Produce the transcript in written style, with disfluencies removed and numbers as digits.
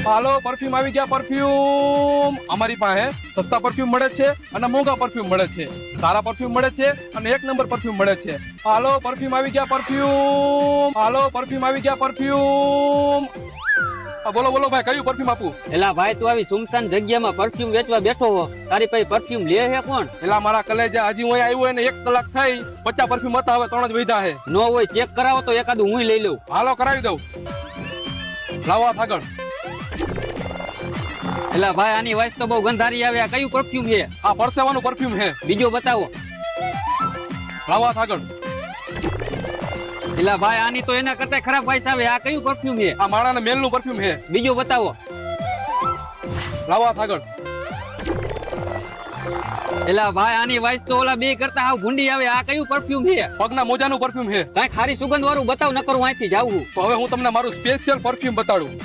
હાલો perfume આવી ગયા perfume અમારી પાસે સસ્તા પરફ્યુમ મળે છે અને મોંઘા પરફ્યુમ મળે છે સારા પરફ્યુમ મળે છે અને એક નંબર પરફ્યુમ મળે છે હાલો પરફ્યુમ આવી ગયા પરફ્યુમ હાલો પરફ્યુમ આવી ગયા પરફ્યુમ બોલો બોલો ભાઈ કયું પરફ્યુમ આપું એલા ભાઈ તું આવી સુમસાન જગ્યામાં પરફ્યુમ વેચવા બેઠો હો તારી પાસે પરફ્યુમ લે હે કોણ? એલા મારા કલેજા હજી હું આવ્યો ને 1 કલાક થઈ 50 પરફ્યુમ હતા હવે 3 જ વધ્યા છે નો હોય ચેક કરાવો તો એકાદું હું લઈ લઉં. હાલો કરાવી દઉં લાવો થાગણ એલા ભાઈ આની વાઇસ તો બહુ ગંધારી આવે. આ કયું પરફ્યુમ છે? આ પરસેવાનું પરફ્યુમ છે બીજો બતાવો. લાવો થાગણ એલા ભાઈ આની તો એના કરતા ખરાબ વાઇસ આવે. આ કયું પરફ્યુમ છે? આ માણાના મેલનું પરફ્યુમ છે બીજો બતાવો. લાવો થાગણ એલા ભાઈ આની વાઇસ તો ઓલા બે કરતા હાવ ભૂંડી આવે. આ કયું પરફ્યુમ છે? પગના મોજાનું પરફ્યુમ છે કાંઈક ખારી સુગંધ વાળું બતાવ, નકર હું અહીંથી જાઉં છું. તો હવે હું તમને મારું સ્પેશિયલ પરફ્યુમ બતાડું